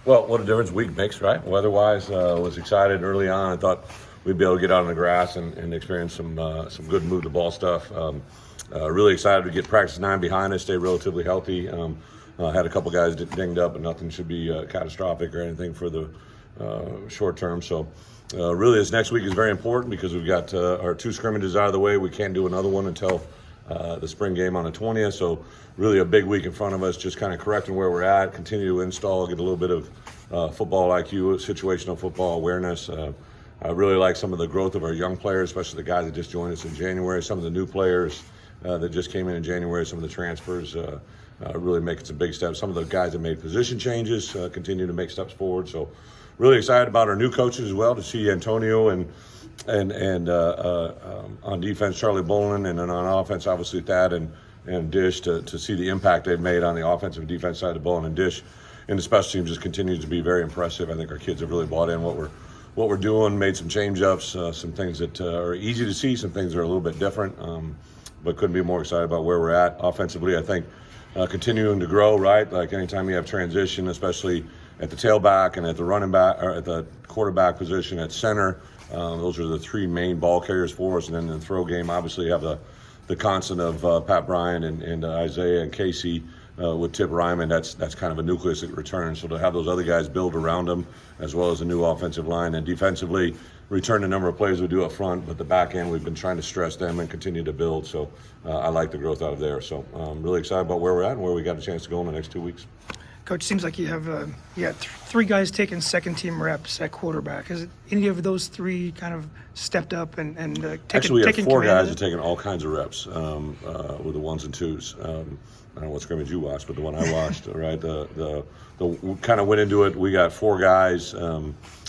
Well, what a difference a week makes, right? Weather-wise, was excited early on. I thought we'd be able to get out on the grass and experience some good move the ball stuff. Really excited to get practice 9 behind us, stay relatively healthy. Had a couple guys dinged up, but nothing should be catastrophic or anything for the short term. So really this next week is very important because we've got our 2 scrimmages out of the way. We can't do another one until the spring game on the 20th. So really a big week in front of us, just kind of correcting where we're at, continue to install, get a little bit of football IQ, situational football awareness. I really like some of the growth of our young players, especially the guys that just joined us in January, some of the new players that just came in January, some of the transfers really making some big steps. Some of the guys that made position changes continue to make steps forward. So really excited about our new coaches as well, to see Antonio and on defense, Charlie Bolin, and then on offense, obviously Thad and Dish, to see the impact they've made on the offensive and defense side of Bolin and Dish. And the special team just continues to be very impressive. I think our kids have really bought in what we're doing, made some change-ups, some things that are easy to see, some things that are a little bit different, but couldn't be more excited about where we're at. Offensively, I think continuing to grow, right? Like anytime you have transition, especially at the tailback and at the running back, or at the quarterback position, at center, those are the 3 main ball carriers for us. And then in the throw game, obviously you have the constant of Pat Bryant and Isaiah and Casey with Tip Ryman. That's kind of a nucleus that returns. So to have those other guys build around them, as well as a new offensive line, and defensively return the number of plays we do up front, but the back end we've been trying to stress them and continue to build. So I like the growth out of there. So I'm really excited about where we're at and where we got a chance to go in the next 2 weeks. Coach, seems like you have 3 guys taking second-team reps at quarterback. Has any of those 3 kind of stepped up and Actually, we have 4 guys that are are taking all kinds of reps with the 1s and 2s. I don't know what scrimmage you watched, but the one I watched, right? The kind of went into it. We got 4 guys.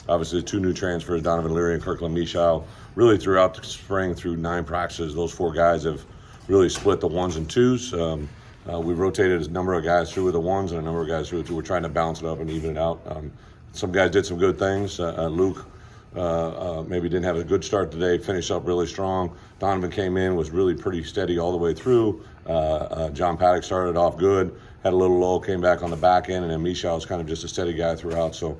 Obviously, 2 new transfers, Donovan Leary and Kirkland Michal. Really throughout the spring, through 9 practices, those 4 guys have really split the 1s and 2s. We've rotated a number of guys through with the 1s and a number of guys through with 2. We're trying to balance it up and even it out. Some guys did some good things. Luke maybe didn't have a good start today, finished up really strong. Donovan came in, was really pretty steady all the way through. John Paddock started off good, had a little lull, came back on the back end, and then Michal was kind of just a steady guy throughout. So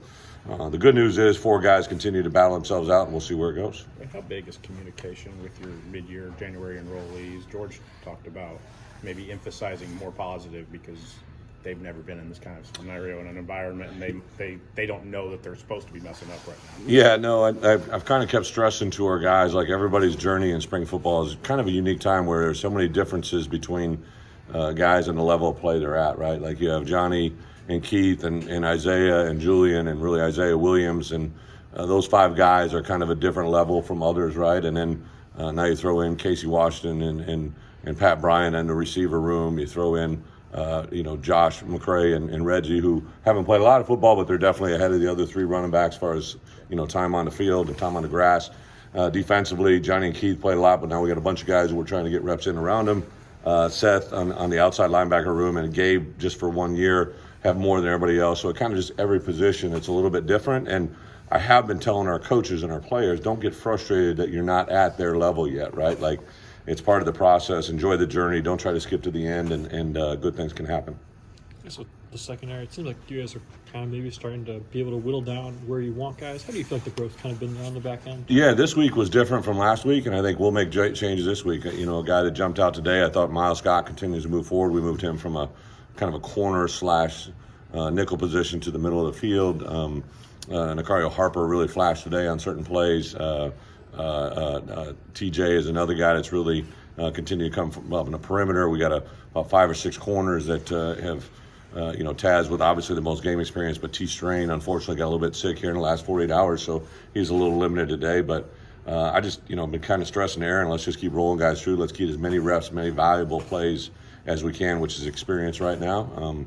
the good news is 4 guys continue to battle themselves out, and we'll see where it goes. How big is communication with your mid-year January enrollees? George talked about maybe emphasizing more positive because they've never been in this kind of scenario in an environment, and they don't know that they're supposed to be messing up right now. Yeah, no, I've kind of kept stressing to our guys, like everybody's journey in spring football is kind of a unique time where there's so many differences between guys and the level of play they're at, right? Like you have Johnny and Keith and Isaiah and Julian and really Isaiah Williams, and those 5 guys are kind of a different level from others, right? And then now you throw in Casey Washington and Pat Bryant in the receiver room. You throw in Josh McCray and Reggie, who haven't played a lot of football, but they're definitely ahead of the other 3 running backs as far as time on the field and time on the grass. Defensively, Johnny and Keith played a lot, but now we got a bunch of guys who we're trying to get reps in around them. Seth on the outside linebacker room, and Gabe, just for 1 year, have more than everybody else. So it kind of just every position, it's a little bit different. And I have been telling our coaches and our players, don't get frustrated that you're not at their level yet, right? Like, it's part of the process. Enjoy the journey. Don't try to skip to the end, and good things can happen. So the secondary, it seems like you guys are kind of maybe starting to be able to whittle down where you want guys. How do you feel like the growth's kind of been on the back end? Yeah, this week was different from last week, and I think we'll make changes this week. A guy that jumped out today, I thought Miles Scott continues to move forward. We moved him from a kind of a corner / nickel position to the middle of the field. Nicario Harper really flashed today on certain plays. TJ is another guy that's really continued to come from up in the perimeter. We got about 5 or 6 corners that have, Taz with obviously the most game experience, but T Strain unfortunately got a little bit sick here in the last 48 hours, so he's a little limited today. But I just, been kind of stressing Aaron, let's just keep rolling guys through. Let's keep as many reps, many valuable plays as we can, which is experience right now.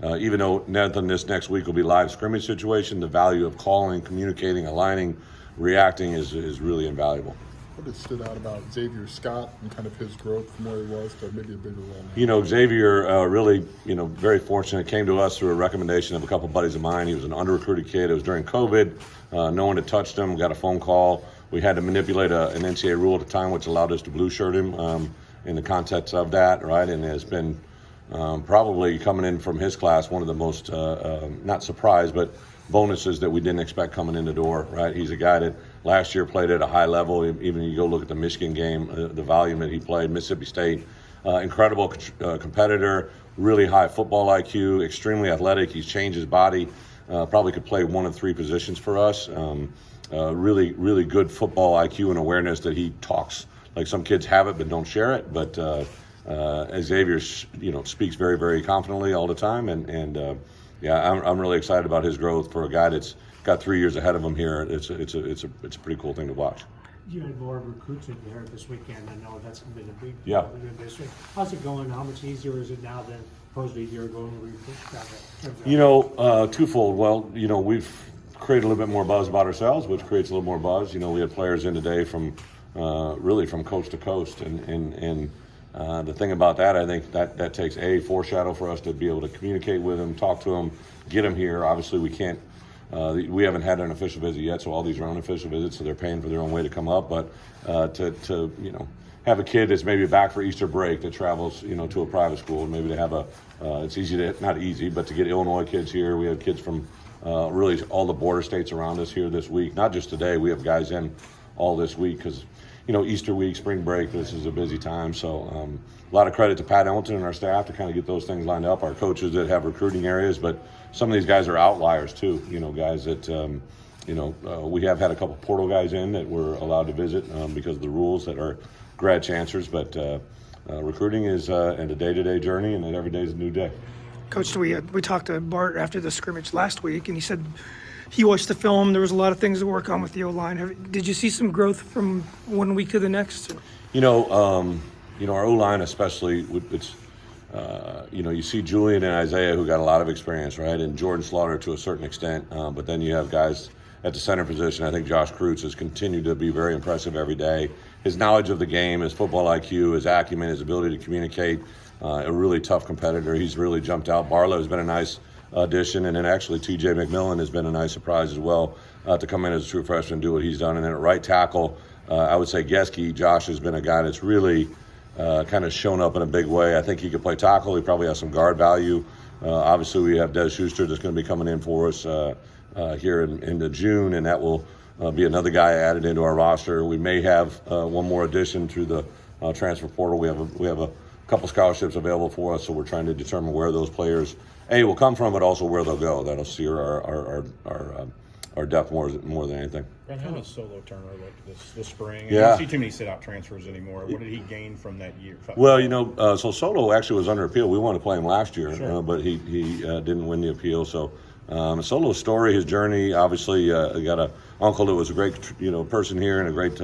Even though nothing this next week will be live scrimmage situation, the value of calling, communicating, aligning, reacting is really invaluable. What has stood out about Xavier Scott and kind of his growth from where he was to maybe a bigger role now? Xavier really, very fortunate, came to us through a recommendation of a couple buddies of mine. He was an under-recruited kid. It was during COVID. No one had touched him, got a phone call. We had to manipulate an NCAA rule at the time, which allowed us to blue shirt him in the context of that, right? And it's been probably coming in from his class, one of the most, not surprised, but bonuses that we didn't expect coming in the door, right? He's a guy that last year played at a high level. Even you go look at the Michigan game, the volume that he played, Mississippi State, incredible competitor, really high football IQ, extremely athletic. He's changed his body, probably could play one of 3 positions for us. Really, really good football IQ and awareness that he talks like some kids have it but don't share it. But Xavier, speaks very, very confidently all the time, and yeah, I'm really excited about his growth for a guy that's got 3 years ahead of him here. It's a pretty cool thing to watch. You had more recruits in there this weekend. I know that's been a big Yeah. district. How's it going? How much easier is it now than supposedly a year ago when we recruited? Twofold. Well, we've created a little bit more buzz about ourselves, which creates a little more buzz. We had players in today from really from coast to coast, and the thing about that, I think that takes a foreshadow for us to be able to communicate with them, talk to them, get them here. Obviously, we can't. We haven't had an official visit yet, so all these are unofficial visits, so they're paying for their own way to come up. But to have a kid that's maybe back for Easter break that travels to a private school, maybe to have it's easy to, not easy, but to get Illinois kids here. We have kids from really all the border states around us here this week. Not just today. We have guys in all this week because Easter week, spring break, this is a busy time. So a lot of credit to Pat Ellington and our staff to kind of get those things lined up. Our coaches that have recruiting areas, but some of these guys are outliers too. Guys that we have had a couple portal guys in that we're allowed to visit because of the rules that are grad chancellors. But recruiting is a day-to-day journey, and every day is a new day. Coach, we talked to Bart after the scrimmage last week, and he said he watched the film. There was a lot of things to work on with the O-line. Did you see some growth from one week to the next? Our O-line especially, it's you see Julian and Isaiah who got a lot of experience, right? And Jordan Slaughter to a certain extent. But then you have guys at the center position. I think Josh Kreutz has continued to be very impressive every day. His knowledge of the game, his football IQ, his acumen, his ability to communicate, a really tough competitor. He's really jumped out. Barlow has been a nice addition, and then actually T.J. McMillan has been a nice surprise as well to come in as a true freshman and do what he's done. And then at right tackle, I would say Geske, Josh has been a guy that's really kind of shown up in a big way. I think he could play tackle. He probably has some guard value. Obviously, we have Des Schuster that's going to be coming in for us here into June, and that will be another guy added into our roster. We may have one more addition through the transfer portal. We have a couple scholarships available for us, so we're trying to determine where those players will come from, but also where they'll go. That'll steer our depth more than anything. Brent, how does Solo Turner look this spring? Yeah. I don't see too many sit-out transfers anymore. What did he gain from that year? Well, so Solo actually was under appeal. We wanted to play him last year, Sure. but he didn't win the appeal. So Solo's story, his journey, obviously got an uncle that was a great person here and a great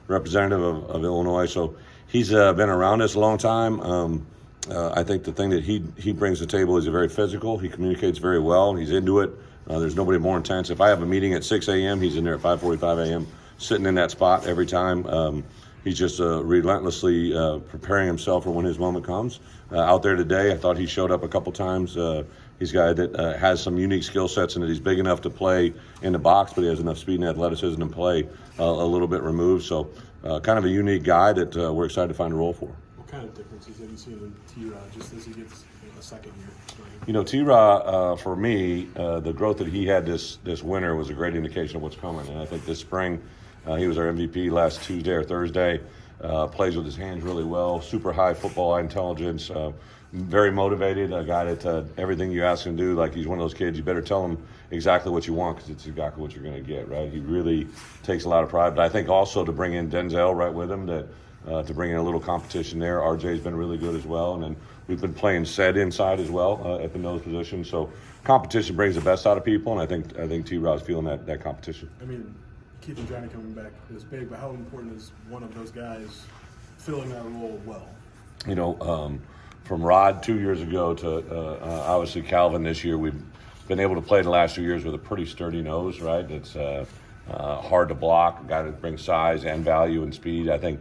representative of Illinois. So he's been around us a long time. I think the thing that he brings to the table is he's very physical. He communicates very well. He's into it. There's nobody more intense. If I have a meeting at 6 a.m., he's in there at 5:45 a.m., sitting in that spot every time. He's just relentlessly preparing himself for when his moment comes. Out there today, I thought he showed up a couple times. He's a guy that has some unique skill sets and that he's big enough to play in the box, but he has enough speed and athleticism to play a little bit removed. So kind of a unique guy that we're excited to find a role for. What kind of differences have you seen in T-Rod just as he gets a second year? T-Rod, for me, the growth that he had this winter was a great indication of what's coming. And I think this spring, he was our MVP last Tuesday or Thursday, plays with his hands really well, super high football intelligence, very motivated, a guy that everything you ask him to do, like he's one of those kids, you better tell him exactly what you want because it's exactly what you're going to get, right? He really takes a lot of pride. But I think also to bring in Denzel right with him, to bring in a little competition there. RJ's been really good as well. And then we've been playing Sed inside as well at the nose position. So competition brings the best out of people, and I think T-Rod's feeling that competition. I mean, Keith and Johnny coming back is big, but how important is one of those guys filling that role well? From Rod 2 years ago to obviously Calvin this year, we've been able to play the last 2 years with a pretty sturdy nose, right? It's hard to block, a guy that brings size and value and speed. I think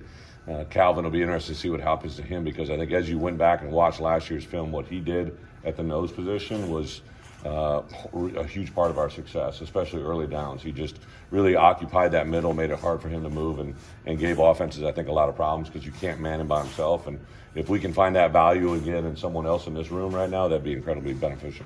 Calvin will be interested to see what happens to him because I think as you went back and watched last year's film, what he did at the nose position was a huge part of our success, especially early downs. He just really occupied that middle, made it hard for him to move, and gave offenses, I think, a lot of problems because you can't man him by himself. And if we can find that value again in someone else in this room right now, that'd be incredibly beneficial.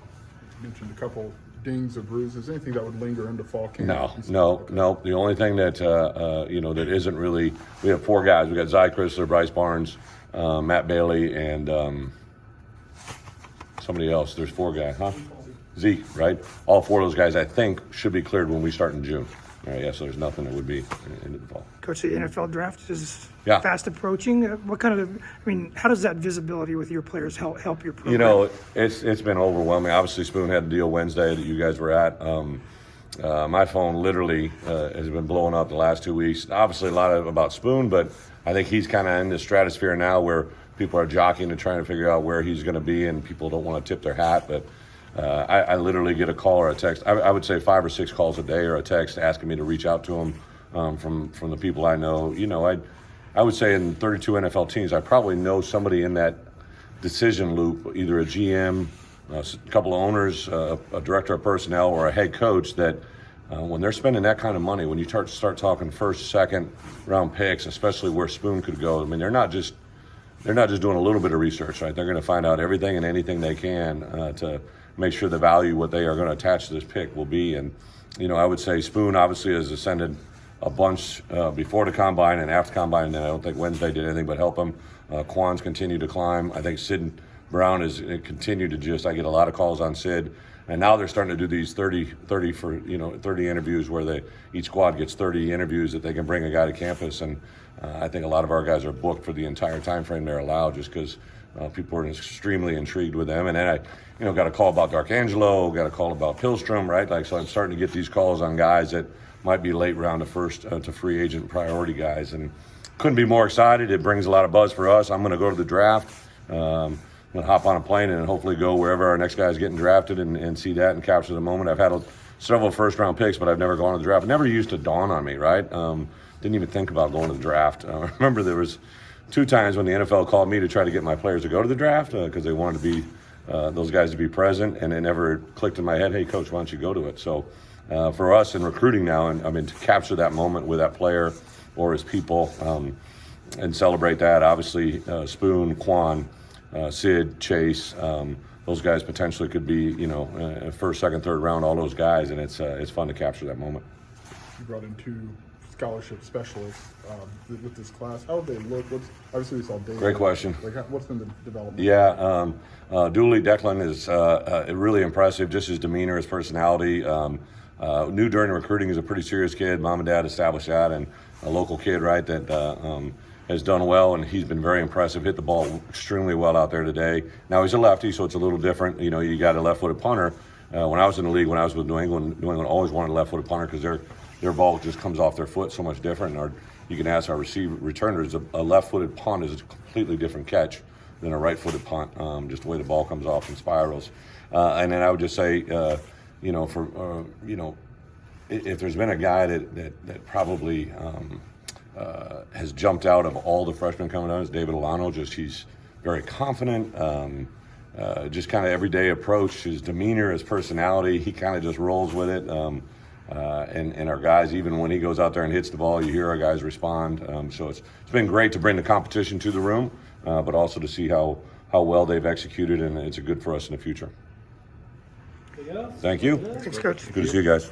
You mentioned a couple dings or bruises. Anything that would linger into fall camp? No. The only thing that that isn't really. We have 4 guys. We got Zy Chrysler, Bryce Barnes, Matt Bailey, and somebody else. There's 4 guys, huh? Zeke, right? All 4 of those guys, I think, should be cleared when we start in June. All right, so there's nothing that would be into the fall. Coach, the NFL draft is Yeah. fast approaching. How does that visibility with your players help your program? It's been overwhelming. Obviously, Spoon had the deal Wednesday that you guys were at. My phone literally has been blowing up the last 2 weeks. Obviously, a lot about Spoon, but I think he's kind of in the stratosphere now where people are jockeying and trying to figure out where he's going to be, and people don't want to tip their hat. But I literally get a call or a text. I would say 5 or 6 calls a day or a text asking me to reach out to him from the people I know. I would say in 32 NFL teams, I probably know somebody in that decision loop, either a GM, a couple of owners, a director of personnel, or a head coach that when they're spending that kind of money, when you start talking first, second round picks, especially where Spoon could go, I mean, they're not just doing a little bit of research, right? They're going to find out everything and anything they can to make sure the value, what they are going to attach to this pick will be. And, I would say Spoon obviously has ascended a bunch before the combine and after combine, and I don't think Wednesday did anything but help him. Quan's continued to climb. I think Sid Brown has continued to I get a lot of calls on Sid. And now they're starting to do these 30 interviews where each squad gets 30 interviews that they can bring a guy to campus. And I think a lot of our guys are booked for the entire time frame they're allowed just because people are extremely intrigued with them. And then I got a call about D'Arcangelo, got a call about Pillstrom, right? So I'm starting to get these calls on guys that might be late round of first to free agent priority guys. And couldn't be more excited. It brings a lot of buzz for us. I'm going to go to the draft. I'm going to hop on a plane and hopefully go wherever our next guy is getting drafted and see that and capture the moment. I've had several first-round picks, but I've never gone to the draft. It never used to dawn on me, right? Didn't even think about going to the draft. I remember there was 2 times when the NFL called me to try to get my players to go to the draft because they wanted to be those guys to be present, and it never clicked in my head, hey, Coach, why don't you go to it? So for us in recruiting now, to capture that moment with that player or his people and celebrate that, obviously Spoon, Quan, Sid, Chase, those guys potentially could be, first, second, third round, all those guys, and it's fun to capture that moment. You brought in 2 scholarship specialists with this class. How have they look? Obviously we saw Dave. Great question. What's been the development? Yeah, Dooley Declan is really impressive. Just his demeanor, his personality. Knew during recruiting he's a pretty serious kid. Mom and dad established that, and a local kid, right, that has done well, and he's been very impressive. Hit the ball extremely well out there today. Now he's a lefty, so it's a little different. You got a left-footed punter. When I was in the league, when I was with New England always wanted a left-footed punter because their ball just comes off their foot so much different. And you can ask our returners, a left-footed punt is a completely different catch than a right-footed punt, just the way the ball comes off and spirals. And then I would just say, if there's been a guy that probably has jumped out of all the freshmen coming out, is David Alano. He's very confident, just kind of everyday approach, his demeanor, his personality, he kind of just rolls with it. And our guys, even when he goes out there and hits the ball, you hear our guys respond. So it's been great to bring the competition to the room, but also to see how well they've executed, and it's good for us in the future. Thank you. Thanks, Coach. Good to see you guys.